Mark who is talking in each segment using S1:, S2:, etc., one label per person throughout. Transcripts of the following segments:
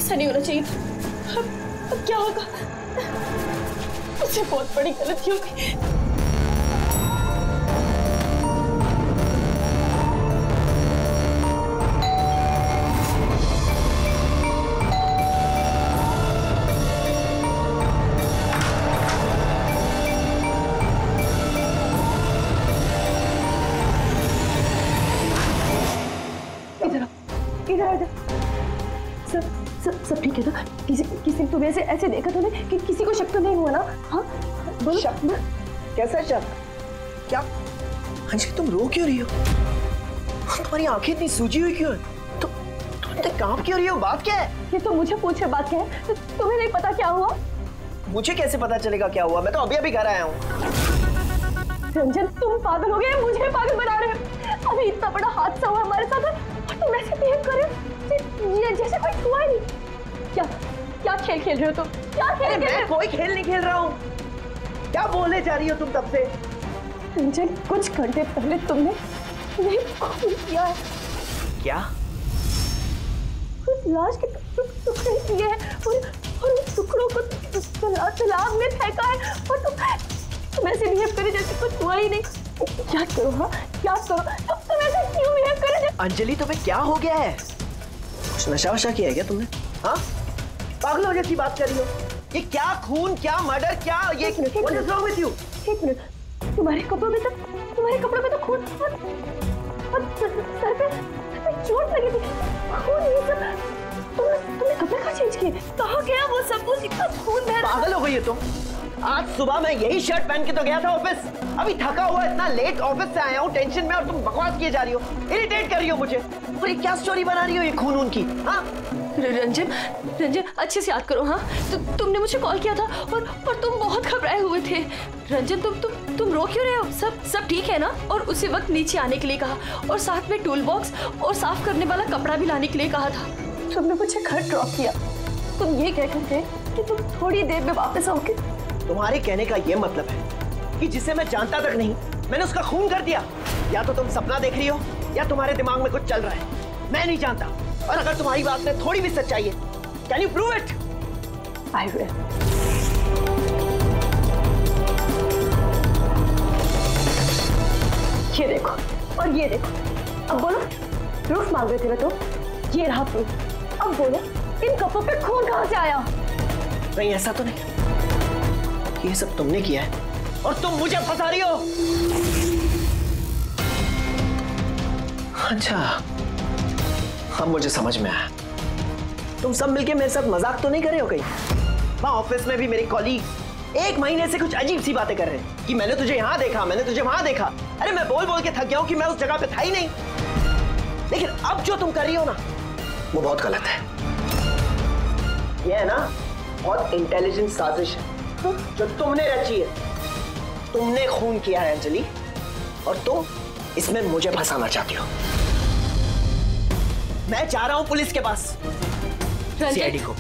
S1: ऐसा नहीं होना चाहिए था। अब क्या होगा? मुझसे बहुत बड़ी गलती हो गई। सब ठीक है ना? किसी तुम्हें ऐसे देखा तो नहीं कि किसी को शक तो नहीं हुआ ना? हाँ बोलो।
S2: शक? कैसा शक? क्या अंजलि तुम रो क्यों रही हो? तुम्हारी आंखें इतनी सूजी हुई क्यों है? तुम इतने कांप क्यों रही हो? बात क्या है?
S1: ये तो मुझे पूछे बात क्या है? तो तुम्हें नहीं पता क्या हुआ?
S2: मुझे कैसे पता चलेगा क्या हुआ? मैं तो अभी घर आया हूँ।
S1: रंजन तुम पागल हो गए, मुझे पागल बना रहे हो। अभी इतना बड़ा हादसा हुआ हमारे साथ और तुम ऐसे बिहेव कर रहे हो जैसे कोई हुआ ही नहीं। क्या खेल खेल रहे हो तुम? क्या खेल?
S2: मैं कोई खेल नहीं खेल रहा हूँ। क्या बोलने जा रही हो तुम तब से?
S1: रंजन कुछ घंटे पहले तुमने खून किया है।
S2: क्या?
S1: उस लाश के टुकड़े किए हैं और उन टुकड़ों को तालाब में फेंका है और तुम ऐसे बिहेव करे जैसे कुछ हुआ ही नहीं। क्या करो? हाँ क्या करो? तुम ऐसे क्यों बिहेव करे?
S2: अंजलि तुम्हें क्या हो गया है? कुछ नशा वशा किया है क्या तुमने? हाँ पागलों जैसी बात कर रही हो। ये क्या खून, क्या मर्डर, क्या ये What is wrong with you?
S1: एक मिनट, तुम्हारे कपड़ों में तो खून और सर पे चोट लगी थी। खून ये सब तुमने कपड़े कहाँ चेंज किए? कहाँ गया वो सब कुछ? इतना खून बह रहा।
S2: पागल हो गई हो तुम? आज सुबह मैं यही शर्ट पहन के तो गया था ऑफिस। अभी थका हुआ इतना लेट ऑफिस से आया हूँ टेंशन में और तुम बकवास किए जा रही हो, इरिटेट कर रही हो मुझे। और ये क्या स्टोरी बना रही हो ये खून की? हाँ
S1: रंजन अच्छे से याद करो। हाँ तुमने मुझे कॉल किया था और तुम बहुत घबराए हुए थे। रंजन तुम रो क्यों रहे हो? सब ठीक है ना? और उसी वक्त नीचे आने के लिए कहा और साथ में टूल बॉक्स और साफ करने वाला कपड़ा भी लाने के लिए कहा था। तुमने मुझे घर ड्रॉप किया। तुम ये कह कर थे कि तुम थोड़ी देर में वापस आओगे।
S2: तुम्हारे कहने का ये मतलब है कि जिसे मैं जानता तक नहीं मैंने उसका खून कर दिया? या तो तुम सपना देख रही हो या तुम्हारे दिमाग में कुछ चल रहा है। मैं नहीं जानता। और अगर तुम्हारी बात में थोड़ी भी सच्चाई है, can you prove it?
S1: I will. ये देखो और ये देखो। अब बोलो, प्रूफ मांग रहे थे ना तुम? ये रहा प्रूफ। अब बोलो, इन कपड़ों पे खून कहां से आया?
S2: नहीं ऐसा तो नहीं। ये सब तुमने किया है और तुम मुझे फंसा रही हो। अच्छा अब मुझे समझ में आया। तुम सब मिलके मेरे साथ मजाक तो नहीं कर रहे हो कहीं? वहां ऑफिस में भी मेरे कॉलीग 1 महीने से कुछ अजीब सी बातें कर रहे हैं कि मैंने तुझे यहां देखा, मैंने तुझे वहां देखा। अरे मैं बोल बोल के थक गया हूं कि मैं उस जगह पे था ही नहीं। लेकिन अब जो तुम कर रही हो ना वो बहुत गलत है। ये है ना बहुत इंटेलिजेंट साजिश है जो तुमने रची है। तुमने खून किया है अंजलि और तुम इसमें मुझे फंसाना चाहती हो। मैं जा रहा हूं पुलिस के पास। सीआईडी को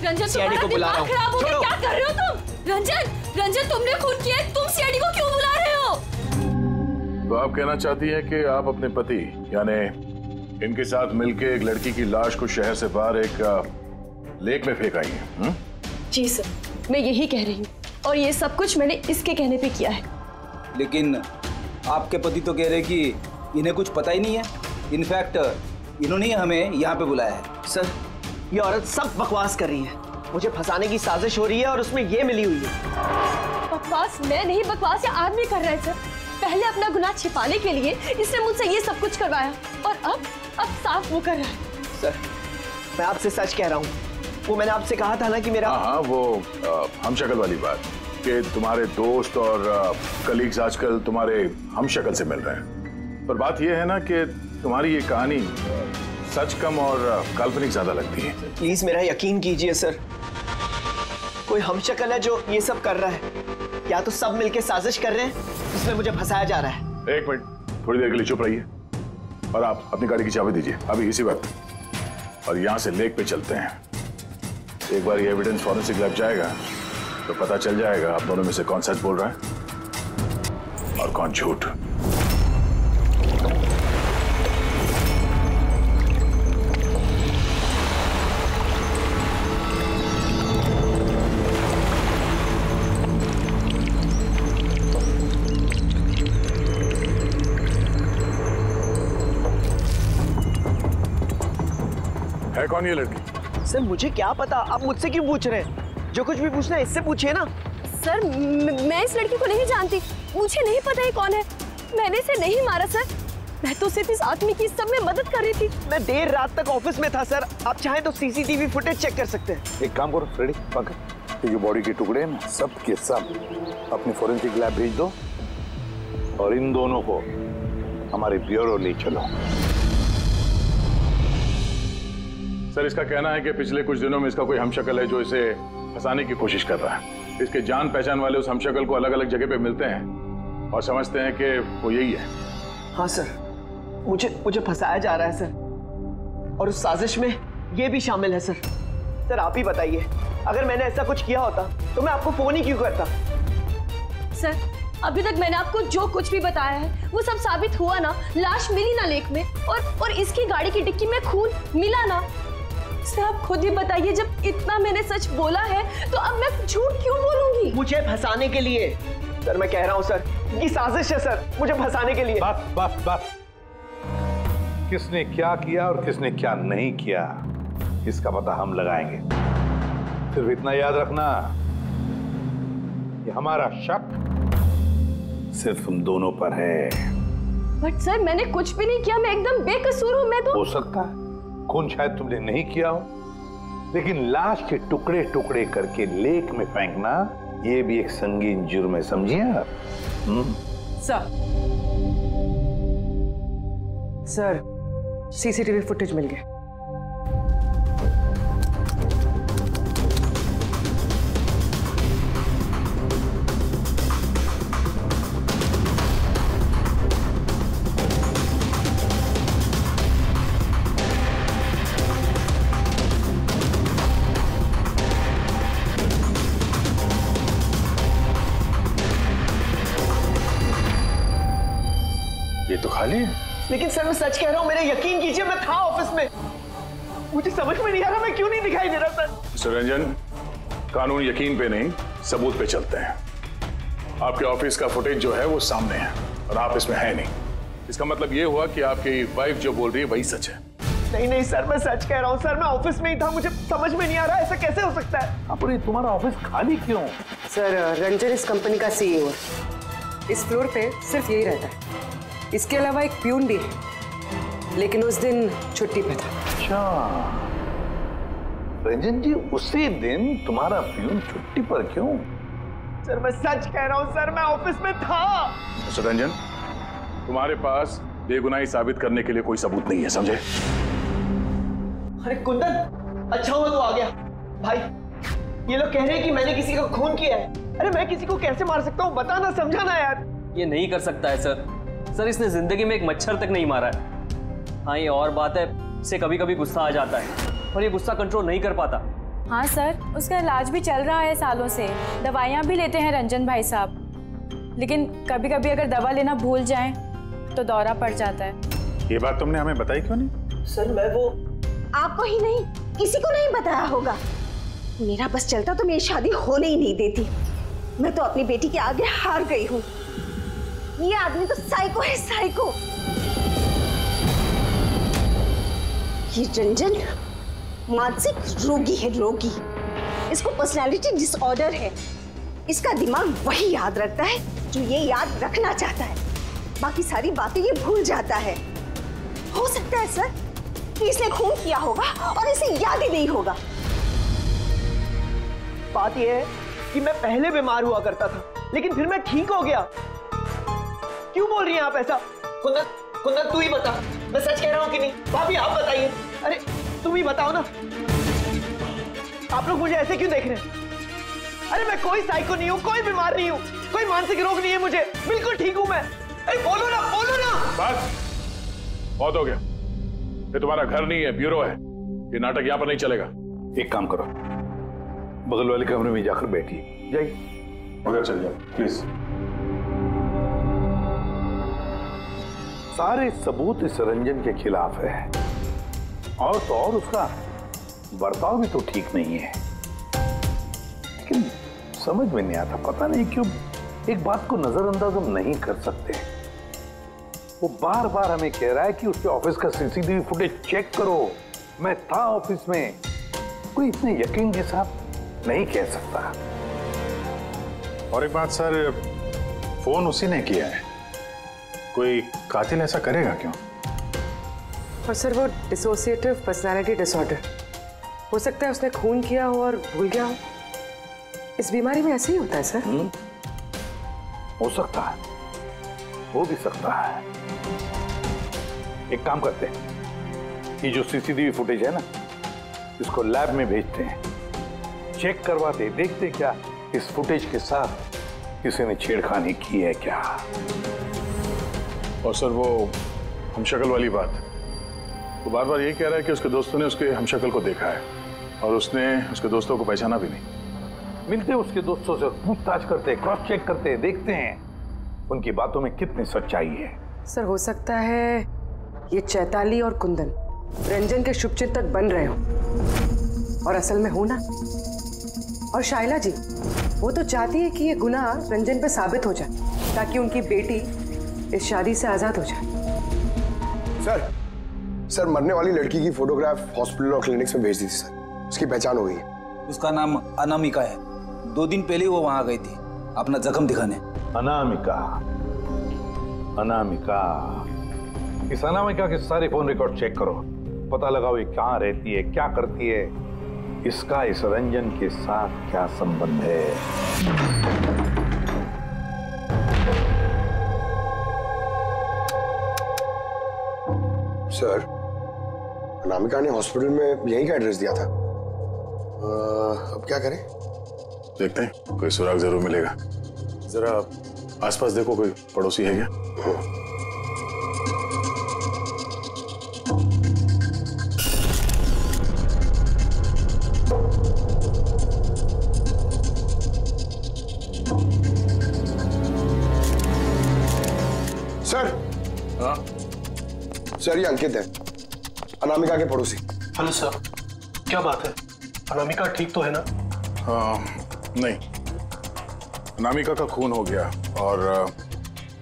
S2: बुला रहा हूं।
S1: क्या कर रहे हो तुम? रंजन तुमने खून किया है, तुम सीआईडी को क्यों बुला रहे हो?
S3: तो आप कहना चाहती हैं कि आप अपने पति यानी इनके साथ मिलके एक लड़की की लाश को शहर से बाहर एक लेक में फेंक आई हैं?
S1: जी सर, मैं यही कह रही हूँ और ये सब कुछ मैंने इसके कहने पे किया है।
S4: लेकिन आपके पति तो कह रहे कि इन्हें कुछ पता ही नहीं है। इनफैक्ट इन्होंने हमें यहाँ पे बुलाया है।
S2: सर ये औरत सब बकवास कर रही है। मुझे फंसाने की साजिश हो रही है और उसमें ये मिली हुई है।
S1: बकवास मैं नहीं, बकवास ये आदमी कर रहा है सर। पहले अपना गुनाह छिपाने के लिए इसने मुझसे ये सब कुछ करवाया और अब साफ वो कर रहा है।
S2: सर मैं आपसे सच कह रहा हूँ। वो मैंने आपसे कहा था ना कि मेरा
S3: हाँ वो हम शक्ल वाली बात कि तुम्हारे दोस्त और कलीग्स आजकल तुम्हारे हम शक्ल से मिल रहे हैं। पर बात यह है ना कि तुम्हारी ये कहानी सच कम और काल्पनिक ज्यादा लगती है।
S2: प्लीज मेरा यकीन कीजिए सर, कोई हम शक्ल है जो ये सब कर रहा है या तो सब मिलके साजिश कर रहे हैं जिसमें मुझे फंसाया जा रहा है।
S3: 1 मिनट थोड़ी देर के लिए चुप रहिए और आप अपनी गाड़ी की चाबी दीजिए अभी इसी वक्त और यहाँ से लेक पे चलते हैं। एक बार ये एविडेंस फॉरेंसिक लैब जाएगा तो पता चल जाएगा आप दोनों में से कौन सच बोल रहा है और कौन झूठ। कौन ये लड़की?
S2: सर मुझे क्या पता, आप मुझसे क्यों पूछ रहे हैं? जो कुछ भी पूछना है इससे पूछिए ना।
S1: सर मैं इस लड़की को नहीं जानती, मुझे नहीं पता ये कौन है। मैंने इसे नहीं मारा सर, मैं तो सिर्फ इस आदमी की सब में मदद कर रही थी।
S2: मैं देर रात तक ऑफिस में था सर, आप चाहें तो सीसीटीवी फुटेज चेक कर सकते हैं।
S3: एक काम करो फ्रेडी, पकड़ ये जो बॉडी के टुकड़े हैं ना, सब के सब अपनी फोरेंसिक लैब भेज दो और इन दोनों को हमारे ब्यूरो ले चलो। सर इसका कहना है कि पिछले कुछ दिनों में इसका कोई हमशक्ल है जो इसे फंसाने की कोशिश कर रहा है। इसके जान पहचान वाले उस हमशक्ल को अलग अलग जगह पे मिलते हैं और समझते हैं कि वो यही है।
S2: हाँ सर, मुझे फंसाया जा रहा है सर, और उस साजिश में ये भी शामिल है सर। सर आप ही बताइए, अगर मैंने ऐसा कुछ किया होता तो मैं आपको फोन ही क्यों करता?
S1: सर अभी तक मैंने आपको जो कुछ भी बताया है वो सब साबित हुआ ना। लाश मिली ना लेक में, और इसकी गाड़ी की डिक्की में खून मिला ना। सर आप खुद ही बताइए, जब इतना मैंने सच बोला है तो अब मैं झूठ क्यों बोलूंगी?
S2: मुझे फंसाने के लिए। सर मैं कह रहा हूँ सर, ये साजिश है सर, मुझे फंसाने के लिए।
S5: बस किसने क्या किया और किसने क्या नहीं किया इसका पता हम लगाएंगे। सिर्फ इतना याद रखना कि हमारा शक सिर्फ तुम दोनों पर है।
S1: बट सर मैंने कुछ भी नहीं किया, मैं एकदम बेकसूर हूँ। मैं तो
S5: हो सकता है खून शायद तुमने नहीं किया हो, लेकिन लाश के टुकड़े टुकड़े करके लेक में फेंकना ये भी एक संगीन जुर्म है, समझिए आप?
S2: सर सीसीटीवी फुटेज मिल गया।
S3: ये तो खाली है।
S2: लेकिन सर मैं सच कह रहा हूँ, मेरा यकीन कीजिए, मैं था ऑफिस में। मुझे समझ में नहीं आ रहा मैं क्यों नहीं दिखाई दे रहा सर।
S3: मिस्टर रंजन, कानून यकीन पे नहीं सबूत पे चलते हैं। आपके ऑफिस का फुटेज जो है वो सामने है और आप इसमें है नहीं। इसका मतलब ये हुआ कि आपकी वाइफ जो बोल रही है वही सच है।
S2: नहीं सर, मैं सच कह रहा हूँ सर, मैं ऑफिस में ही था। मुझे समझ में नहीं आ रहा ऐसा कैसे हो सकता है।
S5: अपने तुम्हारा ऑफिस खाली क्यों?
S6: सर रंजन इस कंपनी का सीईओ है। इस फ्लोर पे सिर्फ यही रहता है। इसके अलावा एक प्यून भी है, लेकिन उस दिन छुट्टी पे था।
S5: अच्छा रंजन जी, उसी दिन तुम्हारा प्यून छुट्टी पर क्यों?
S2: सर मैं सच कह रहा हूँ सर, मैं ऑफिस में था।
S3: मिस्टर रंजन, तुम्हारे पास बेगुनाही साबित करने के लिए कोई सबूत नहीं है, समझे?
S2: अरे कुंदन, अच्छा हुआ तू आ गया। भाई ये लोग कह रहे हैं कि मैंने किसी का खून किया है। अरे मैं किसी को कैसे मार सकता हूँ, बताना, समझाना यार।
S7: ये नहीं कर सकता है सर, इसने जिंदगी में एक मच्छर तक नहीं मारा है। हाँ ये और बात है, इसे कभी कभी गुस्सा आ जाता है और ये गुस्सा कंट्रोल नहीं कर पाता।
S8: हाँ सर, उसका इलाज भी चल रहा है सालों से, दवाइयाँ भी लेते हैं रंजन भाई साहब, लेकिन कभी कभी अगर दवा लेना भूल जाएं तो दौरा पड़ जाता है।
S3: ये बात तुमने हमें बताई क्यों नहीं?
S2: सर मैं वो
S9: आपको ही नहीं किसी को नहीं बताया होगा। मेरा बस चलता तो मेरी शादी होने ही नहीं देती। मैं तो अपनी बेटी के आगे हार गई हूँ। ये आदमी तो साइको है, साइको। ये रंजन मानसिक रोगी है, रोगी। इसको पर्सनालिटी डिसऑर्डर है। इसका दिमाग वही याद रखता है जो ये याद रखना चाहता है, बाकी सारी बातें ये भूल जाता है। हो सकता है सर कि इसने खून किया होगा और इसे याद ही नहीं होगा।
S2: बात यह है कि मैं पहले बीमार हुआ करता था, लेकिन फिर मैं ठीक हो गया। क्यों बोल रही हैं आप ऐसा? कुंदन तू ही बता, मैं सच कह रहा हूँ कि नहीं? भाभी आप बताइए। अरे तुम ही बताओ ना, आप लोग मुझे ऐसे क्यों देख रहे हैं? अरे मैं कोई साइको नहीं हूँ, कोई बीमार नहीं हूँ, कोई मानसिक रोग नहीं है मुझे, बिल्कुल ठीक हूँ मैं। अरे बोलो ना, बोलो ना।
S3: बस बहुत हो गया, ये तुम्हारा घर नहीं है, ब्यूरो है। ये नाटक यहाँ पर नहीं चलेगा।
S5: एक काम करो, बगल वाले कमरे में जाकर बैठिए, जाइए।
S3: उधर चल जाओ प्लीज।
S5: सारे सबूत इस रंजन के खिलाफ है, और तो और उसका बर्ताव भी तो ठीक नहीं है। लेकिन समझ में नहीं आता, पता नहीं क्यों एक बात को नजरअंदाज हम नहीं कर सकते। वो बार बार हमें कह रहा है कि उसके ऑफिस का सीसीटीवी फुटेज चेक करो, मैं था ऑफिस में, कोई इतने यकीन के साथ नहीं कह सकता।
S3: और एक बात सर, फोन उसी ने किया है, कोई कातिल ऐसा करेगा क्यों?
S6: और सर वो डिसोसिएटिव पर्सनालिटी डिसऑर्डर, हो सकता है उसने खून किया हो और भूल गया हो। इस बीमारी में ऐसे ही होता है सर।
S5: हो सकता है, हो भी सकता है। एक काम करते हैं, ये जो सीसीटीवी फुटेज है ना, इसको लैब में भेजते हैं, चेक करवाते, देखते क्या इस फुटेज के साथ किसी ने छेड़खानी की है क्या।
S3: और सर वो हमशक्ल वाली बात, वो बार बार ये कह रहा है कि उसके दोस्तों ने उसके हमशक्ल को देखा है और उसने उसके दोस्तों को पहचाना भी नहीं।
S5: मिलते उसके दोस्तों से, पूछताछ करते, क्रॉस चेक करते, देखते हैं उनकी बातों में कितनी सच्चाई है।
S6: सर हो सकता है ये चैताली और कुंदन रंजन के शुभचिंतक बन रहे हो और असल में हो ना। और शाइला जी वो तो चाहती है कि ये गुनाह रंजन पे साबित हो जाए ताकि उनकी बेटी इस शादी से आजाद हो जाए।
S10: सर मरने वाली लड़की की फोटोग्राफ हॉस्पिटल और क्लिनिक्स में भेज दी थी सर, उसकी पहचान हो गई है।
S4: उसका नाम अनामिका है। 2 दिन पहले वो वहां गई थी अपना जख्म दिखाने।
S5: अनामिका, अनामिका, इस अनामिका के सारे फोन रिकॉर्ड चेक करो, पता लगाओ ये कहाँ रहती है, क्या करती है, इसका इस रंजन के साथ क्या संबंध है।
S10: सर अनामिका ने हॉस्पिटल में यहीं का एड्रेस दिया था। अब क्या करें?
S3: देखते हैं, कोई सुराग जरूर मिलेगा। जरा आसपास देखो, कोई पड़ोसी है क्या?
S10: सर।
S3: हाँ
S10: सर ये अंकित है, अनामिका के पड़ोसी।
S11: हेलो सर, क्या बात है? अनामिका ठीक तो है ना?
S3: नहीं, अनामिका का खून हो गया और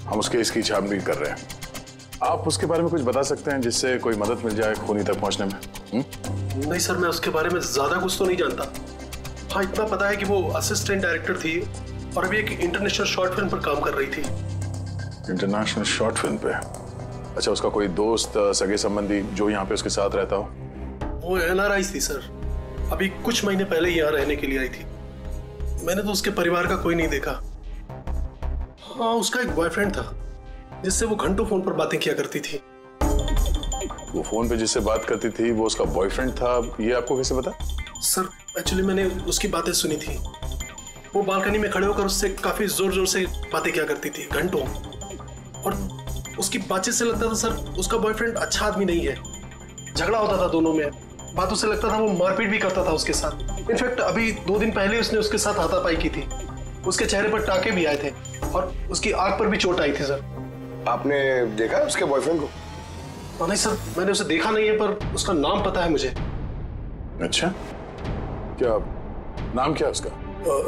S3: हम उसके इसकी छानबीन कर रहे हैं। आप उसके बारे में कुछ बता सकते हैं जिससे कोई मदद मिल जाए खूनी तक पहुंचने में?
S11: नहीं सर, मैं उसके बारे में ज्यादा कुछ तो नहीं जानता। हाँ इतना पता है कि वो असिस्टेंट डायरेक्टर थी और अभी एक इंटरनेशनल शॉर्ट फिल्म पर काम कर रही थी।
S3: इंटरनेशनल शॉर्ट फिल्म पे? अच्छा, उसका कोई दोस्त, सगे संबंधी जो यहाँ पे उसके साथ रहता हो?
S11: वो NRI थी सर, अभी कुछ महीने पहले यहाँ रहने के लिए आई थी। मैंने तो उसके परिवार का कोई नहीं देखा। हाँ उसका एक बॉयफ्रेंड था जिससे वो घंटों फोन पर बातें किया करती थी।
S3: वो फोन पे जिससे बात करती थी वो उसका बॉयफ्रेंड था, ये आपको कैसे पता?
S11: सर एक्चुअली मैंने उसकी बातें सुनी थी। वो बालकनी में खड़े होकर उससे काफी जोर जोर से बातें किया करती थी घंटों, और उसकी बातचीत से लगता था सर उसका बॉयफ्रेंड अच्छा आदमी नहीं है। झगड़ा होता था दोनों में, बातों से लगता था वो मारपीट भी करता था उसके साथ। इनफैक्ट अभी 2 दिन पहले उसने उसके साथ हाथापाई की थी। उसके चेहरे पर टाके भी आए थे और उसकी आंख पर भी चोट आई थी सर।
S10: आपने देखा है उसके बॉयफ्रेंड को?
S11: नहीं सर, मैंने उसे देखा नहीं है, पर उसका नाम पता है मुझे।
S3: अच्छा, क्या नाम क्या है उसका?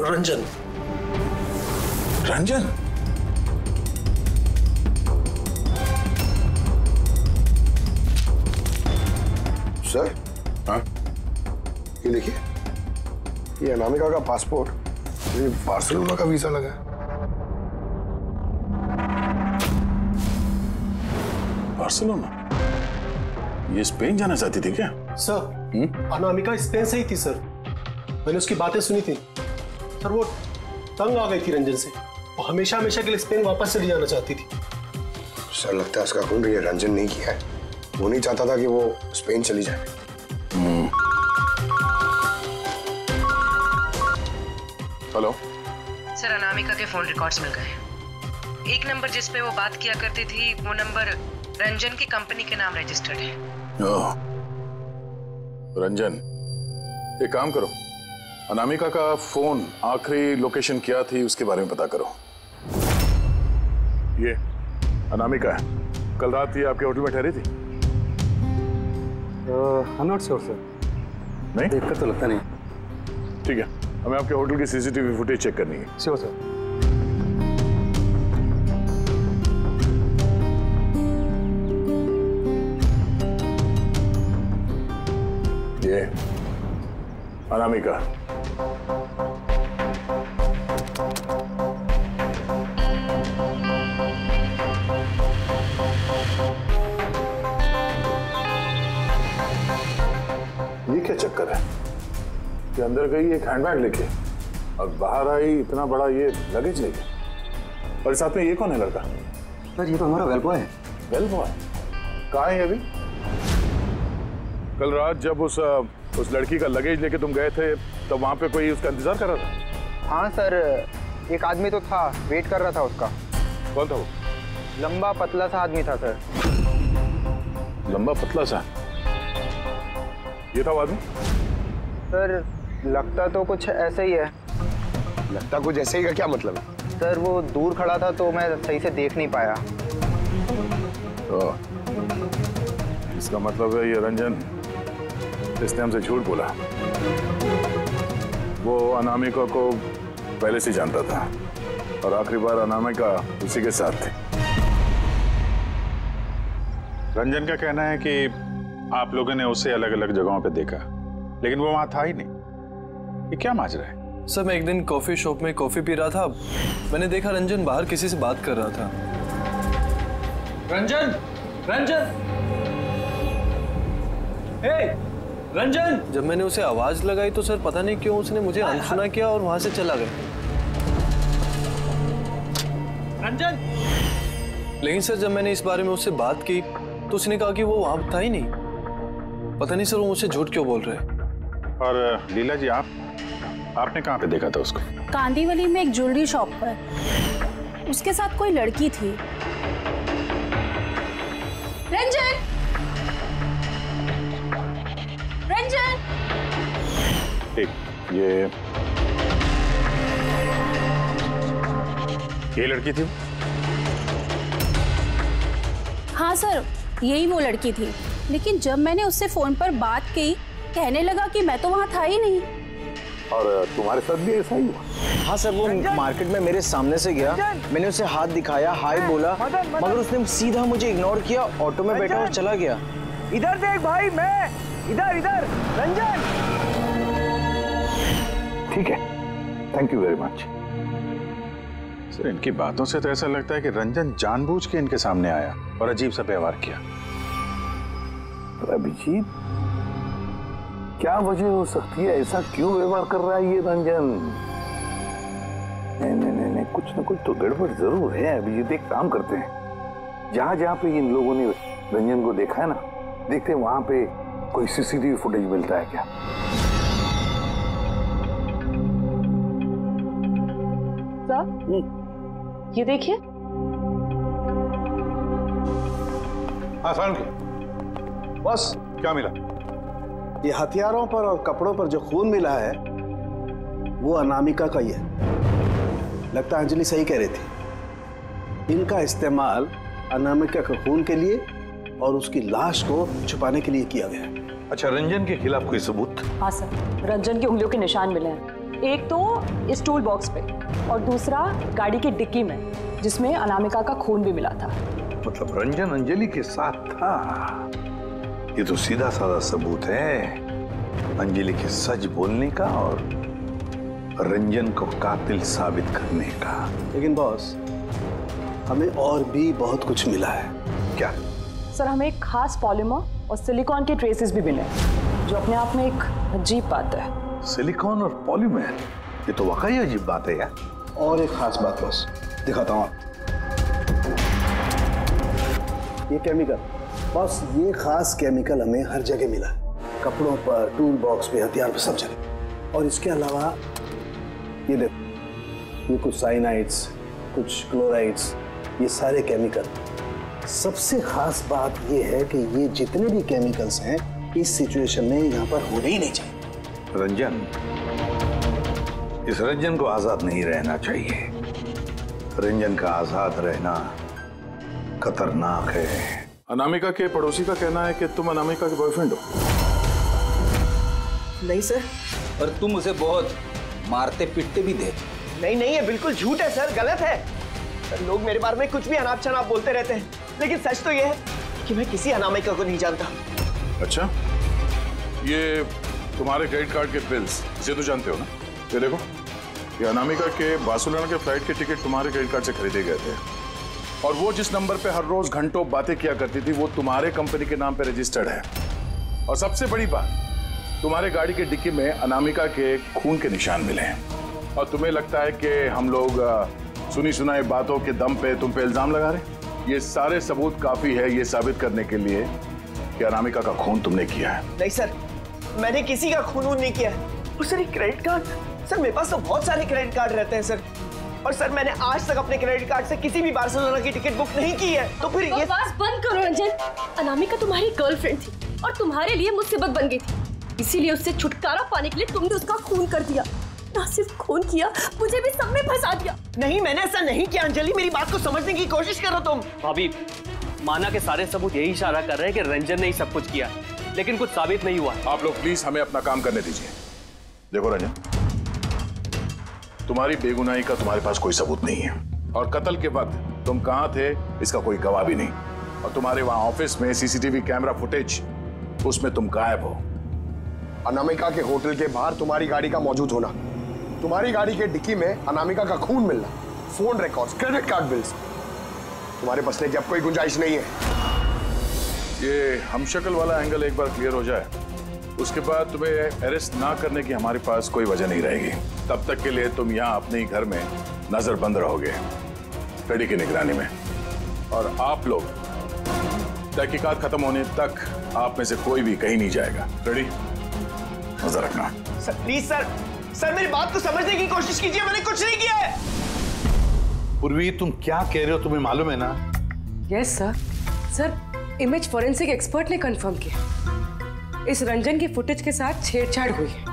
S11: रंजन।
S3: रंजन?
S10: सर।
S3: हाँ?
S10: ये देखिए, ये अनामिका का पासपोर्ट, ये बार्सिलोना का वीजा लगा है।
S3: बार्सिलोना? ये स्पेन जाना चाहती थी क्या?
S11: सर अनामिका स्पेन से ही थी सर, मैंने उसकी बातें सुनी थी सर। वो तंग आ गई थी रंजन से, वो हमेशा हमेशा के लिए स्पेन वापस चली जाना चाहती थी।
S10: सर लगता है उसका खून ये रंजन नहीं किया है, वो नहीं चाहता था कि वो स्पेन चली जाए।
S3: हेलो
S6: सर, अनामिका के फोन रिकॉर्ड्स मिल गए। एक नंबर जिस पे वो बात किया करती थी वो नंबर रंजन की कंपनी के नाम रजिस्टर्ड है।
S3: ओह, रंजन, एक काम करो, अनामिका का फोन आखिरी लोकेशन क्या थी उसके बारे में पता करो। ये अनामिका है, कल रात ये आपके होटल में ठहरी थी?
S4: I'm not sure, sir.
S3: नहीं,
S4: देखकर तो लगता नहीं।
S3: ठीक है, हमें आपके होटल की CCTV फुटेज चेक करनी है।
S4: Sure sir.
S3: ये अनामिका। ये क्या चक्कर है कि अंदर गई एक हैंडबैग लेके और बाहर आई इतना बड़ा ये लगेज लेके, और साथ में ये कौन है लड़का?
S2: सर ये तो हमारा वेल बॉय है।
S3: वेल बॉय कहाँ है अभी? कल रात जब उस लड़की का लगेज लेके तुम गए थे तब वहां पे कोई उसका इंतजार कर रहा था?
S12: हाँ सर, एक आदमी तो था, वेट कर रहा था उसका।
S3: कौन था वो?
S12: लंबा पतला सा आदमी था सर।
S3: लंबा पतला सा? ये था वो आदमी?
S12: सर लगता तो कुछ ऐसे ही है।
S10: लगता कुछ ऐसे ही का क्या मतलब है?
S12: सर वो दूर खड़ा था तो मैं सही से देख नहीं पाया।
S3: तो इसका मतलब है ये रंजन, इसने हमसे झूठ बोला। वो अनामिका को पहले से जानता था और आखिरी बार अनामिका उसी के साथ थी।
S5: रंजन का कहना है कि आप लोगों ने उसे अलग अलग जगहों पे देखा, लेकिन वो वहां था ही नहीं। ये क्या माजरा है?
S13: सर मैं एक दिन कॉफी शॉप में कॉफी पी रहा था, मैंने देखा रंजन बाहर किसी से बात कर रहा था। रंजन, रंजन, हे, रंजन! जब मैंने उसे आवाज लगाई तो सर पता नहीं क्यों उसने मुझे अनसुना किया और वहां से चला गया। रंजन! लेकिन सर जब मैंने इस बारे में उससे बात की तो उसने कहा कि वो वहां था ही नहीं। पता नहीं सर वो मुझसे झूठ क्यों बोल रहे हैं।
S5: और लीला जी, आपने कहाँ पे देखा था उसको?
S8: कांदीवली में एक ज्वेलरी शॉप पर उसके साथ कोई लड़की थी।
S1: रंजन! रंजन!
S5: ठीक, ये लड़की थी?
S8: हाँ सर, यही वो लड़की थी, लेकिन जब मैंने उससे फोन पर बात की कहने लगा कि मैं तो वहां था ही नहीं।
S3: और तुम्हारे साथ भी ऐसा ही हुआ?
S2: हाँ सर, वो मार्केट में मेरे सामने से गया, मैंने उसे हाथ दिखाया, हाय बोला, मगर उसने सीधा मुझे इग्नोर किया, ऑटो में बैठा और चला गया।
S12: इधर देख भाई, मैं इधर इधर। रंजन!
S5: ठीक है, thank you very much. Sir इनकी बातों से तो ऐसा लगता है कि रंजन जानबूझ के इनके सामने आया और अजीब सा व्यवहार किया।
S3: अभिजीत, क्या वजह हो सकती है? ऐसा क्यों व्यवहार कर रहा है ये रंजन? नहीं, कुछ ना कुछ तो गड़बड़ जरूर है। अभिजीत, एक काम करते हैं, जहां जहां पे इन लोगों ने रंजन को देखा है ना, देखते हैं वहां पे कोई सीसीटीवी फुटेज मिलता है क्या।
S6: सर ये देखिए।
S5: हाँ सारुण,
S10: बस
S5: क्या मिला?
S14: ये हथियारों पर और कपड़ों पर जो खून मिला है वो अनामिका का ही है। लगता है अंजलि सही कह रही थी, इनका इस्तेमाल अनामिका के खून के लिए और उसकी लाश को छुपाने के लिए किया गया।
S5: अच्छा, रंजन के खिलाफ कोई सबूत?
S15: हाँ सर, रंजन की उंगलियों के निशान मिले हैं, एक तो इस टूल बॉक्स पे और दूसरा गाड़ी की डिक्की में, जिसमें अनामिका का खून भी मिला था।
S5: मतलब रंजन अंजलि के साथ था? ये तो सीधा साधा सबूत है अंजलि के सच बोलने का और रंजन को कातिल साबित करने का।
S14: लेकिन बॉस, हमें और भी बहुत कुछ मिला है।
S5: क्या?
S15: सर हमें एक खास पॉलीमर और सिलिकॉन के ट्रेसेस भी मिले, जो अपने आप में एक अजीब बात है।
S5: सिलिकॉन और पॉलीमर, ये तो वाकई अजीब बात है यार।
S14: और एक खास बात बॉस, दिखाता हूँ। ये केमिकल बॉस, ये खास केमिकल हमें हर जगह मिला है, कपड़ों पर, टूल बॉक्स पे, हथियार पे, सब जगह। और इसके अलावा ये देखो, ये कुछ साइनाइड्स, कुछ क्लोराइड्स, ये सारे केमिकल। सबसे खास बात ये है कि ये जितने भी केमिकल्स हैं इस सिचुएशन में यहाँ पर होने ही नहीं चाहिए।
S5: रंजन, इस रंजन को आजाद नहीं रहना चाहिए। रंजन का आजाद रहना खतरनाक है।
S3: अनामिका के पड़ोसी का कहना है कि तुम अनामिका के बॉयफ्रेंड हो।
S2: नहीं सर।
S4: और तुम उसे बहुत मारते पीटते भी थे।
S2: नहीं, ये बिल्कुल झूठ है सर, गलत है सर। लोग मेरे बारे में कुछ भी अनाप शनाप बोलते रहते हैं, लेकिन सच तो ये है कि मैं किसी अनामिका को नहीं जानता।
S3: अच्छा, ये तुम्हारे क्रेडिट कार्ड के बिल्स, इसे तो जानते हो ना? ये देखो, ये अनामिका के बार्सिलोना के फ्लाइट के टिकट तुम्हारे क्रेडिट कार्ड से खरीदे गए थे। और वो जिस नंबर पे हर रोज घंटों बातें किया करती थी, वो तुम्हारे कंपनी के नाम पे रजिस्टर्ड है। और सबसे बड़ी बात, तुम्हारे गाड़ी के डिक्की में अनामिका के खून के निशान मिले हैं। और तुम्हें लगता है कि हम लोग सुनी सुनाई बातों के दम पे तुम पे इल्जाम लगा रहे? ये सारे सबूत काफी है ये साबित करने के लिए कि अनामिका का खून तुमने किया है।
S2: नहीं सर, मैंने किसी का खून नहीं किया है। और सर, ये क्रेडिट कार्ड, सर मेरे पास तो बहुत सारे क्रेडिट कार्ड रहते हैं सर। और सर, मैंने आज तक अपने क्रेडिट कार्ड से किसी भी बार्सिलोना की टिकट बुक नहीं की है। तो फिर ये
S1: बकवास बंद करो रंजन। अनामिका तुम्हारी गर्लफ्रेंड थी और तुम्हारे लिए मुसीबत बन गई थी, इसीलिए उससे छुटकारा पाने के लिए तुमने उसका खून कर दिया। ना सिर्फ खून किया, मुझे भी सब में फंसा दिया।
S2: नहीं, मैंने ऐसा नहीं किया। अंजलि, मेरी बात को समझने की कोशिश करो तुम।
S7: भाभी, माना के सारे सबूत यही इशारा कर रहे हैं कि रंजन ने ही सब कुछ किया, लेकिन कुछ साबित नहीं हुआ।
S3: आप लोग प्लीज हमें अपना काम करने दीजिए। देखो रंजन, तुम्हारी बेगुनाही का तुम्हारे पास कोई सबूत नहीं है, और कत्ल के वक्त तुम कहां थे इसका कोई गवाह भी नहीं। और तुम्हारे वहां ऑफिस में सीसीटीवी कैमरा फुटेज, उसमें तुम गायब हो।
S10: अनामिका के होटल के बाहर तुम्हारी गाड़ी का मौजूद होना, तुम्हारी गाड़ी के डिक्की में अनामिका का खून मिलना, phone records, credit card bills, तुम्हारे बचने की अब कोई गुंजाइश नहीं है।
S3: ये हमशक्ल वाला एंगल एक बार क्लियर हो जाए, उसके बाद तुम्हें अरेस्ट ना करने की हमारे पास कोई वजह नहीं रहेगी। तब तक के लिए तुम यहाँ अपने ही घर में नजरबंद रहोगे, फ्रेडी की निगरानी में। और आप लोग तहकीकात खत्म होने तक आप में से कोई भी कहीं नहीं जाएगा। फ्रेडी, नजर रखना।
S2: सर प्लीज सर, सर मेरी बात को समझने की कोशिश कीजिए। मैंने कुछ नहीं किया है।
S5: पूर्वी, तुम क्या कह रहे हो? तुम्हें मालूम है ना?
S6: Yes sir. Sir, image forensic expert ने कंफर्म किया, इस रंजन की फुटेज के साथ छेड़छाड़ हुई है।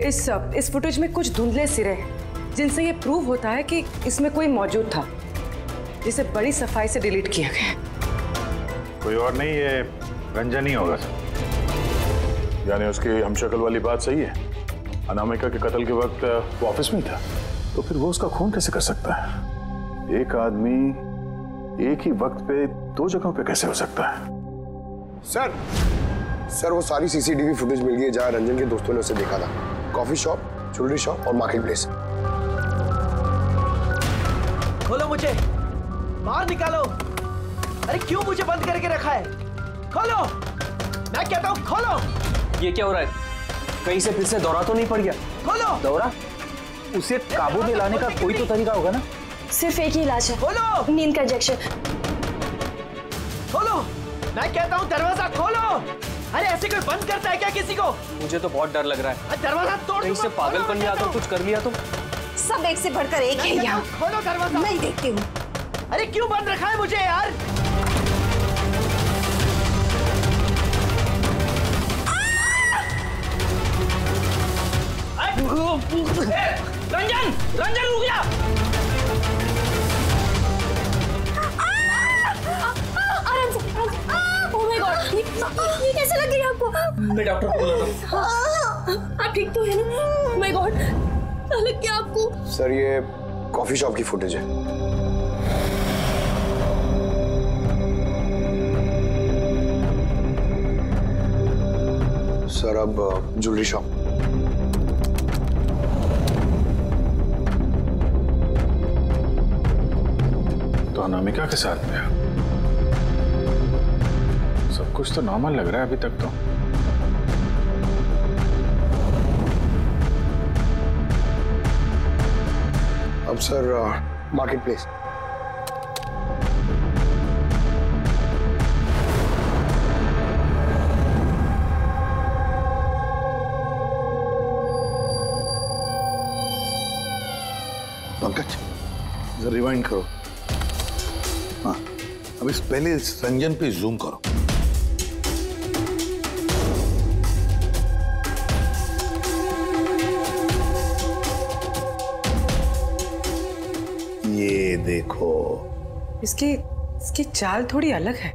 S6: इस फुटेज में कुछ धुंधले सिरे हैं, जिनसे ये प्रूव होता है कि इसमें कोई मौजूद था, जिसे बड़ी सफाई से डिलीट किया गया।
S5: कोई और नहीं, ये रंजन ही होगा सर।
S3: यानी उसकी हमशक्ल वाली बात सही है? अनामिका के कत्ल के वक्त वो ऑफिस में ही था, तो फिर वो उसका खून कैसे कर सकता है? एक आदमी एक ही वक्त पे दो जगहों पे कैसे हो सकता है?
S10: सर वो सारी सीसीटीवी फुटेज मिल गई है जहां रंजन के दोस्तों ने उसे देखा था। कॉफी शॉप, ज्वेलरी शॉप और मार्केट प्लेस।
S2: खोलो मुझे, बाहर निकालो। अरे क्यों मुझे बंद करके रखा है? खोलो, मैं कहता हूँ खोलो।
S7: ये क्या हो रहा है? कहीं से फिर से दौरा तो नहीं पड़ गया?
S2: खोलो।
S4: दौरा? उसे काबू में लाने का कोई तो तरीका होगा ना?
S1: सिर्फ एक ही इलाज है।
S2: खोलो।
S1: नींद का इंजेक्शन।
S2: खोलो, मैं कहता हूँ दरवाजा खोलो। अरे ऐसे कोई बंद करता है क्या किसी को?
S7: मुझे तो बहुत डर लग रहा है।
S2: दरवाजा तोड़।
S7: कहीं से पागलपन में आकर कुछ कर लिया तो?
S9: सब एक से बढ़कर एक है यहाँ।
S2: खोलो दरवाजा।
S9: मैं देखती हूँ।
S2: अरे क्यों बंद रखा है मुझे यार?
S12: रंजन, रंजन रुक जा।
S1: ओह माय गॉड, ये कैसे लग गई आपको?
S12: मैं डॉक्टर को बुलाता हूँ।
S1: आप ठीक तो है ना? ओह माय गॉड, क्या लग गया आपको?
S10: सर ये कॉफी शॉप की फुटेज है। सर अब ज्वेलरी शॉप।
S3: तो अनामिका के साथ में सब कुछ तो नॉर्मल लग रहा है अभी तक तो।
S10: अब सर मार्केट प्लेस।
S5: पंकज, जरा रिवाइंड करो। हाँ, अब इस पहले इस रंजन पे जूम करो। ये देखो,
S6: इसकी चाल थोड़ी अलग है।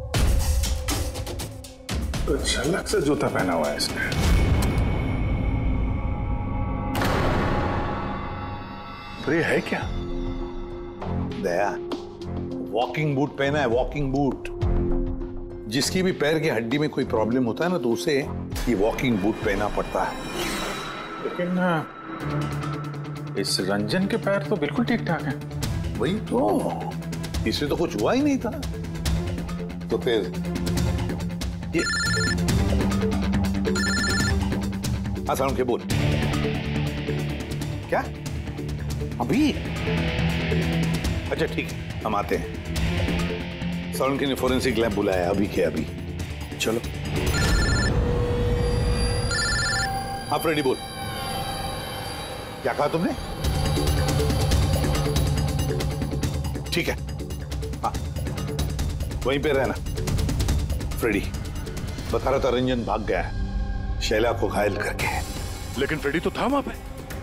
S3: तो झलक से जूता पहना हुआ है इसने। तो ये है क्या?
S5: दया, वॉकिंग बूट पहना है, वॉकिंग बूट। जिसकी भी पैर की हड्डी में कोई प्रॉब्लम होता है ना, तो उसे ये वॉकिंग बूट पहना पड़ता है।
S3: लेकिन इस रंजन के पैर तो बिल्कुल ठीक ठाक हैं।
S5: वही तो, इससे तो कुछ हुआ ही नहीं था। तो फिर ये आसान के बोल, क्या अभी? अच्छा ठीक है, हम आते हैं। सालुंके ने फोरेंसिक लैब बुलाया अभी के अभी। चलो। हाँ फ्रेडी बोल, क्या कहा तुमने? ठीक है, हाँ वहीं पे रहना। फ्रेडी बता रहा था रंजन भाग गया है शैला को घायल करके।
S3: लेकिन फ्रेडी तो था वहां पे।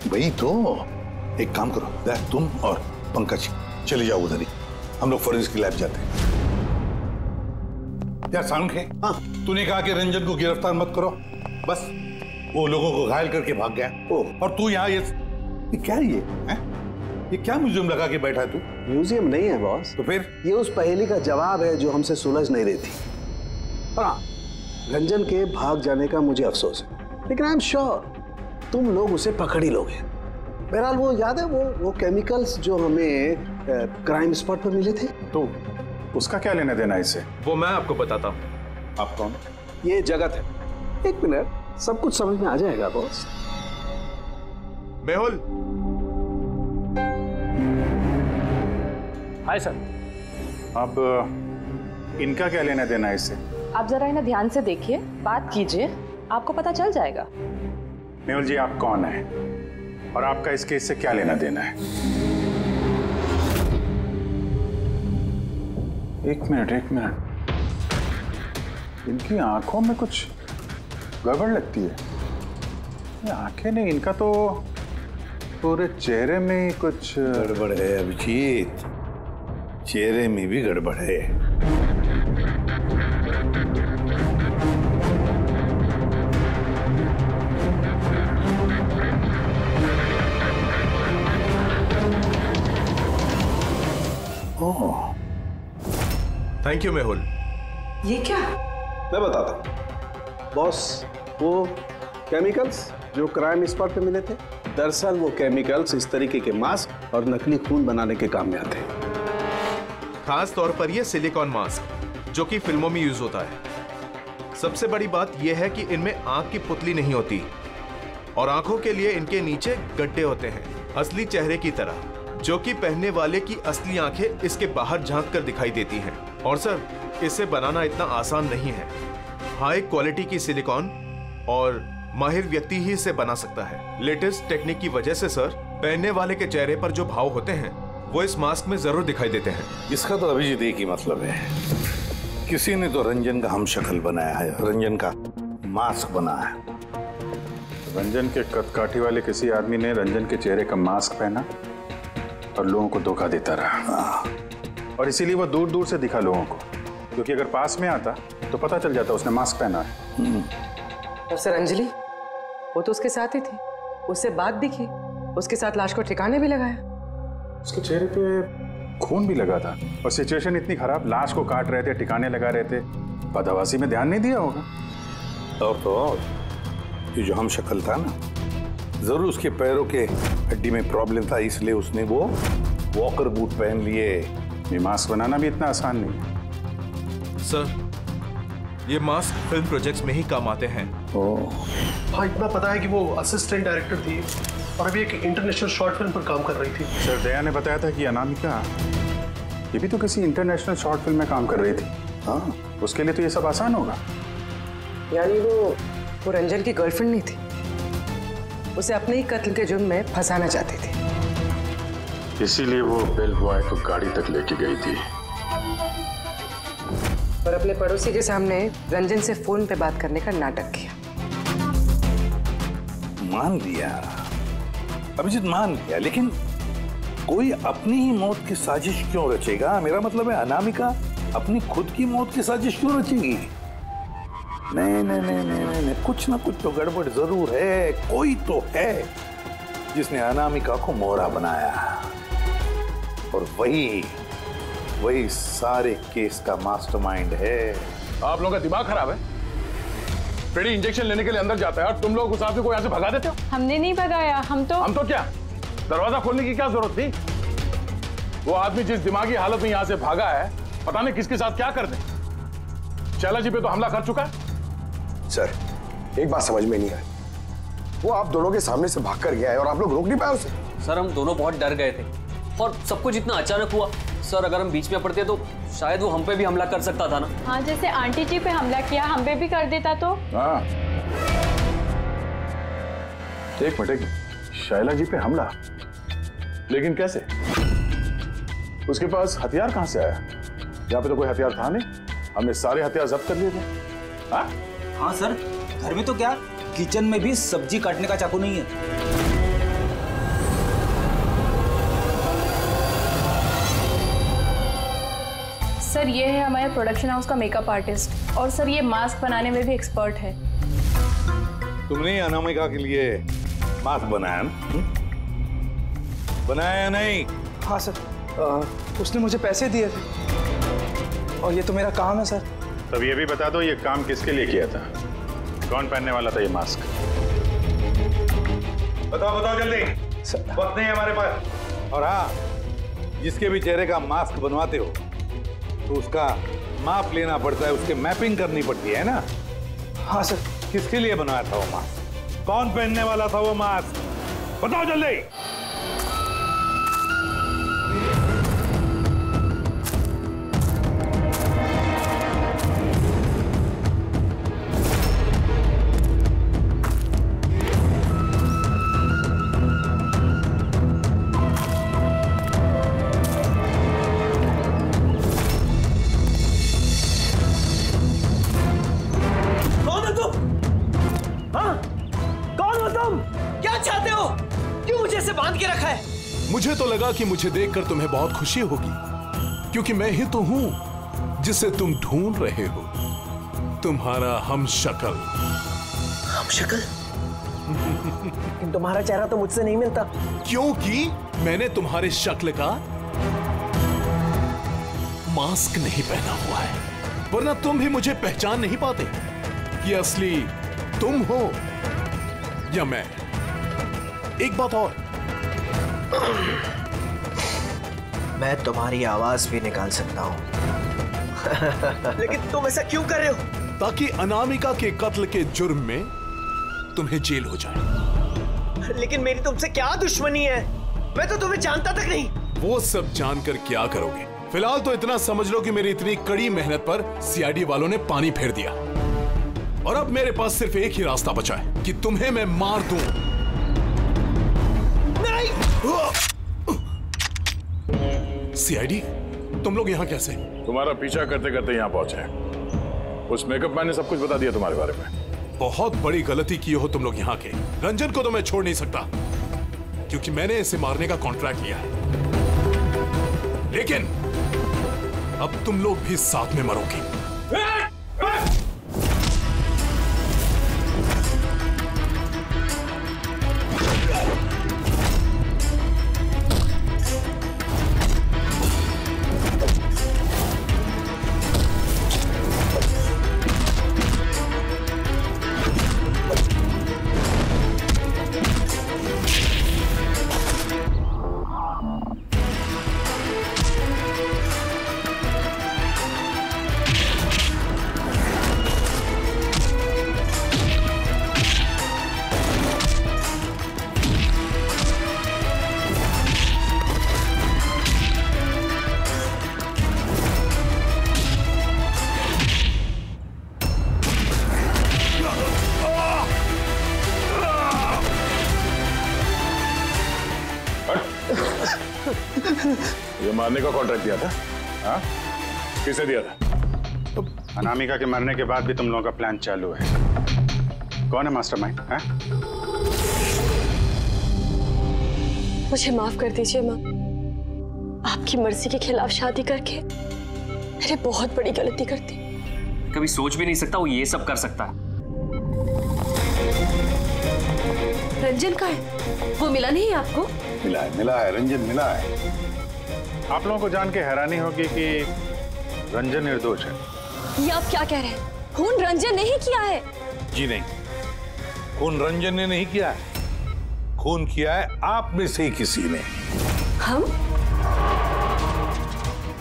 S5: वही तो, एक काम करो, तुम और पंकज चले जाओ उधर ही, हम लोग फोरेंसिक लैब जाते हैं। यार सालुंके, हाँ तूने कहा कि रंजन को गिरफ्तार मत करो, बस वो लोगों को घायल करके भाग गया। और तू यहाँ ये क्या है ये क्या म्यूजियम लगा के बैठा है तू?
S14: म्यूजियम नहीं है बॉस।
S5: तो फिर?
S14: ये उस पहेली का जवाब है जो हमसे सुलझ नहीं रही थी। हाँ, रंजन के भाग जाने का मुझे अफसोस है, लेकिन आई एम श्योर तुम लोग उसे पकड़ ही लोगे। बहरहाल वो याद है वो केमिकल्स जो हमें क्राइम स्पॉट पर मिले थे?
S3: तो उसका क्या लेना देना इससे?
S16: वो मैं आपको बताता हूँ।
S3: आप कौन?
S14: ये जगत है। एक मिनट, सब कुछ समझ में आ जाएगा बॉस।
S16: मेहुल।
S3: Hi sir. अब इनका क्या लेना देना है इससे?
S15: आप जरा इन्हें ध्यान से देखिए, बात कीजिए, आपको पता चल जाएगा।
S3: मेहुल जी, आप कौन है और आपका इस केस से क्या लेना देना है? एक मिनट, इनकी आंखों में कुछ गड़बड़ लगती है। ये आंखें नहीं, इनका तो पूरे चेहरे में कुछ
S5: गड़बड़ है अभिजीत, चेहरे में भी गड़बड़ है।
S16: Thank you Mehul.
S6: ये क्या?
S14: मैं बताता हूँ बॉस, वो केमिकल्स जो क्राइम स्पॉट पे मिले थे, दरअसल वो केमिकल्स इस तरीके के मास्क और नकली खून बनाने के काम में आते हैं।
S16: खास तौर पर ये सिलिकॉन मास्क जो कि फिल्मों में यूज होता है। सबसे बड़ी बात यह है कि इनमें आंख की पुतली नहीं होती और आंखों के लिए इनके नीचे गड्ढे होते हैं, असली चेहरे की तरह, जो कि पहनने वाले की असली आंखें इसके बाहर झांक कर दिखाई देती हैं। और सर, इसे बनाना इतना आसान नहीं है। हाई क्वालिटी की सिलिकॉन और माहिर व्यक्ति ही इसे बना सकता है। लेटेस्ट टेक्निक की वजह से सर, पहनने वाले के चेहरे पर जो भाव होते हैं वो इस मास्क में जरूर दिखाई देते हैं।
S5: इसका तो अभिजीत एक ही मतलब है, किसी ने तो रंजन का हमशक्ल बनाया है, रंजन का मास्क बना है।
S3: रंजन के कदकाठी वाले किसी आदमी ने रंजन के चेहरे का मास्क पहना और लोगों को धोखा देता रहा। और इसीलिए वो दूर दूर से दिखा लोगों को, क्योंकि अगर पास में आता तो पता चल जाता उसने मास्क पहना है।
S6: और सर अंजलि, वो तो उसके साथ ही थी, उससे बात भी की, उसके साथ लाश को ठिकाने भी लगाया।
S3: उसके चेहरे पे खून भी लगा था और सिचुएशन इतनी खराब, लाश को काट रहे थे, ठिकाने लगा रहे थे, बदहवासी में ध्यान नहीं दिया होगा।
S5: और तो और ये जो हमशक्ल था ना, जरूर उसके पैरों के हड्डी में प्रॉब्लम था, इसलिए उसने वो वॉकर बूट पहन लिए।
S3: ये मास्क बनाना भी इतना आसान नहीं है।
S16: सर, ये मास्क फिल्म प्रोजेक्ट्स में ही काम आते हैं।
S11: हाँ, इतना पता है कि वो असिस्टेंट डायरेक्टर थी और अभी एक इंटरनेशनल शॉर्ट फिल्म पर काम कर रही थी।
S3: सर, दया ने बताया था कि अनामिका ये भी तो किसी इंटरनेशनल शॉर्ट फिल्म में काम कर रही थी। हाँ, उसके लिए तो ये सब आसान होगा।
S6: यानी वो रंजन की गर्लफ्रेंड नहीं थी, उसे अपने ही कत्ल के जुर्म में फंसाना चाहती थी।
S3: इसीलिए वो बेल बॉय को गाड़ी तक लेके गई थी
S6: और अपने पड़ोसी के सामने रंजन से फोन पे बात करने का नाटक किया।
S5: मान लिया अभिजीत, मान लिया, लेकिन कोई अपनी ही मौत की साजिश क्यों रचेगा? मेरा मतलब है अनामिका अपनी खुद की मौत की साजिश क्यों रचेगी? नहीं नहीं नहीं नहीं नहीं, कुछ ना कुछ तो गड़बड़ जरूर है। कोई तो है जिसने अनामिका को मोहरा बनाया और वही सारे केस का मास्टरमाइंड है।
S3: आप लोगों का दिमाग खराब है? फ्रेडी इंजेक्शन लेने के लिए अंदर जाता है और तुम लोग उस आदमी को यहाँ से भगा देते हो।
S8: हमने नहीं भगाया, हम तो क्या,
S3: दरवाजा खोलने की क्या जरूरत थी? वो आदमी जिस दिमागी हालत में यहाँ से भागा है, पता नहीं किसके साथ क्या कर दे। शैला जी पे तो हमला कर चुका है।
S10: सर, एक बात समझ में नहीं आई, वो आप दोनों के सामने से भाग कर गया है और आप लोग रोक नहीं पाए उसे।
S7: सर हम दोनों बहुत डर गए थे और सब कुछ इतना अचानक हुआ। सर अगर हम बीच में पड़ते तो शायद वो हम पे भी हमला कर सकता था ना।
S8: हाँ, जैसे आंटी जी पे हमला किया हम पे भी कर देता तो।
S3: हाँ। एक मिनट, शैला जी पे हमला, लेकिन कैसे? उसके पास हथियार कहां से आया? यहाँ पे तो कोई हथियार था नहीं, हमने सारे हथियार जब्त कर लिए थे। हाँ?
S4: हाँ सर, घर में तो क्या, किचन में भी सब्जी काटने का चाकू नहीं है।
S8: सर ये है हमारे प्रोडक्शन हाउस का मेकअप आर्टिस्ट, और सर ये मास्क बनाने में भी एक्सपर्ट है।
S5: तुमने अनामिका के लिए मास्क बनाया ना? बनाया नहीं?
S12: हाँ सर, उसने मुझे पैसे दिए थे और ये तो मेरा काम है सर।
S3: तब ये भी बता दो, ये काम किसके लिए किया था? कौन पहनने वाला था ये मास्क?
S5: बताओ बताओ जल्दी, वक्त नहीं है हमारे पास। और हाँ, जिसके भी चेहरे का मास्क बनवाते हो तो उसका माप लेना पड़ता है, उसके मैपिंग करनी पड़ती है ना?
S12: हाँ सर।
S5: किसके लिए बनाया था वो मास्क? कौन पहनने वाला था वो मास्क? बताओ जल्दी।
S17: मुझे तो लगा कि मुझे देखकर तुम्हें बहुत खुशी होगी, क्योंकि मैं ही तो हूं जिसे तुम ढूंढ रहे हो, तुम्हारा हमशक्ल।
S2: हमशक्ल? तुम्हारा चेहरा तो मुझसे नहीं मिलता।
S17: क्योंकि मैंने तुम्हारे शक्ल का मास्क नहीं पहना हुआ है, वरना तुम भी मुझे पहचान नहीं पाते कि असली तुम हो या मैं। एक बात और,
S2: मैं तुम्हारी आवाज भी निकाल सकता हूं। लेकिन तुम ऐसा क्यों कर रहे हो?
S17: ताकि अनामिका के कत्ल के जुर्म में तुम्हें जेल हो जाए।
S2: लेकिन मेरी तुमसे क्या दुश्मनी है? मैं तो तुम्हें जानता तक नहीं।
S17: वो सब जानकर क्या करोगे? फिलहाल तो इतना समझ लो कि मेरी इतनी कड़ी मेहनत पर सीआईडी वालों ने पानी फेर दिया, और अब मेरे पास सिर्फ एक ही रास्ता बचा है कि तुम्हें मैं मार दूं। सीआईडी, तुम लोग यहाँ कैसे?
S3: तुम्हारा पीछा करते करते यहाँ पहुंचे। उस मेकअप मैन ने सब कुछ बता दिया तुम्हारे बारे में।
S17: बहुत बड़ी गलती की हो तुम लोग यहाँ के। रंजन को तो मैं छोड़ नहीं सकता, क्योंकि मैंने इसे मारने का कॉन्ट्रैक्ट लिया है। लेकिन अब तुम लोग भी साथ में मरोगे।
S3: ये मारने का कॉन्ट्रैक्ट दिया था? हाँ? किसने दिया था?
S18: अनामिका के मरने के बाद भी तुम लोगों का प्लान चालू है। कौन है मास्टरमाइंड?
S1: मुझे माफ कर दीजिए माँ, आपकी मर्जी के खिलाफ शादी करके मैंने बहुत बड़ी गलती कर दी।
S7: कभी सोच भी नहीं सकता वो ये सब कर सकता है।
S1: रंजन का है? वो मिला नहीं है आपको?
S3: मिला है, रंजन मिला है। आप लोगों को जान के हैरानी होगी कि रंजन निर्दोष है।
S1: ये आप क्या कह रहे हैं? खून रंजन नहीं किया है।
S5: जी नहीं, खून रंजन ने नहीं किया है, खून किया है आप में से ही किसी ने।
S9: हम?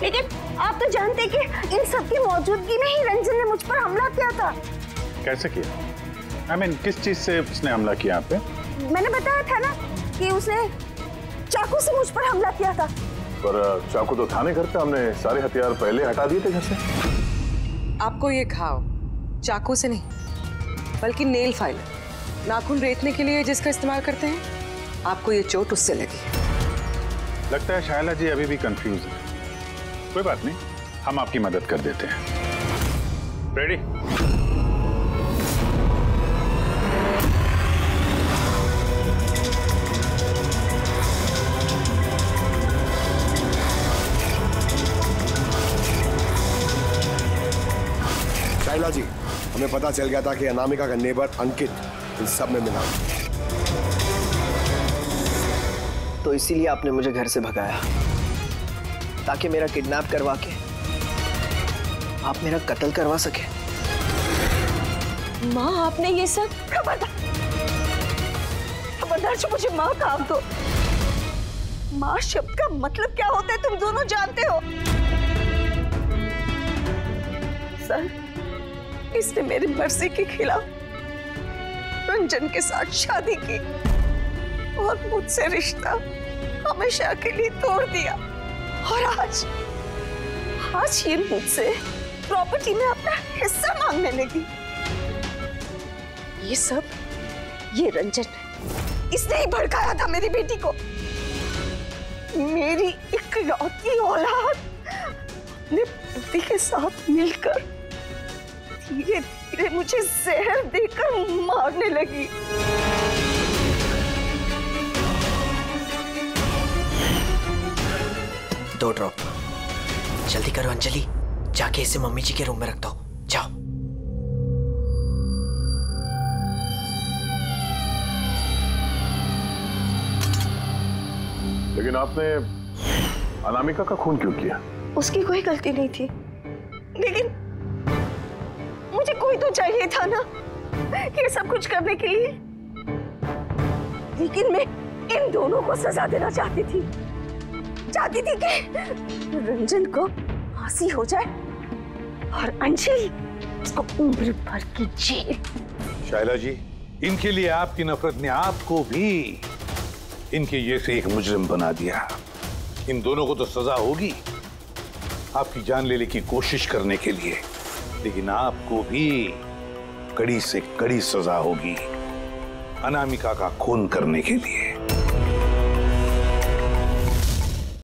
S9: लेकिन आप तो जानते कि इन सब की मौजूदगी में ही रंजन ने मुझ पर हमला किया था।
S18: कैसे किया? किस चीज से उसने हमला किया आप पे?
S9: मैंने बताया था ना कि उसने चाकू से मुझ पर हमला किया था।
S3: पर चाकू तो थाने घर पे, हमने सारे हथियार पहले हटा दिए थे घर से।
S6: आपको ये घाव चाकू से नहीं बल्कि नेल फाइलर, नाखून रेतने के लिए जिसका इस्तेमाल करते हैं, आपको ये चोट उससे लगी।
S18: लगता है शायला जी अभी भी कंफ्यूज है। कोई बात नहीं, हम आपकी मदद कर देते हैं। रेडी?
S10: शायला जी, हमें पता चल गया था कि अनामिका का नेबर अंकित इन सब में मिला,
S2: तो इसीलिए आपने मुझे घर से भगाया ताकि मेरा किडनैप करवा के आप मेरा कत्ल करवा सके।
S9: माँ, आपने ये सब खबरदार जो मुझे माँ कहा तो। माँ शब्द का मतलब क्या होता है तुम दोनों जानते हो। सर, इसने मेरी मर्जी के खिलाफ रंजन के साथ शादी की और मुझसे रिश्ता हमेशा के लिए तोड़ दिया, और आज ये मुझसे प्रॉपर्टी में अपना हिस्सा मांगने लगी। ये सब ये रंजन, इसने ही भड़काया था मेरी बेटी को। मेरी इकलौती औलाद अपने पति के साथ मिलकर धीरे धीरे मुझे जहर देकर मारने लगी।
S2: दो ड्रॉप जल्दी करो अंजलि, जाके इसे मम्मी जी के रूम में रख दो, जाओ।
S3: लेकिन आपने अनामिका का खून क्यों किया?
S9: उसकी कोई गलती नहीं थी, लेकिन मुझे कोई तो चाहिए था ना ये सब कुछ करने के लिए। लेकिन मैं इन दोनों को सजा देना चाहती थी कि रंजन को फांसी हो जाए और अंजलि उसको उम्र भर की जेल।
S5: शायला जी, इनके लिए आपकी नफरत ने आपको भी इनके जैसे एक मुजरिम बना दिया। इन दोनों को तो सजा होगी आपकी जान लेने की कोशिश करने के लिए, लेकिन आपको भी कड़ी से कड़ी सजा होगी अनामिका का खून करने के लिए।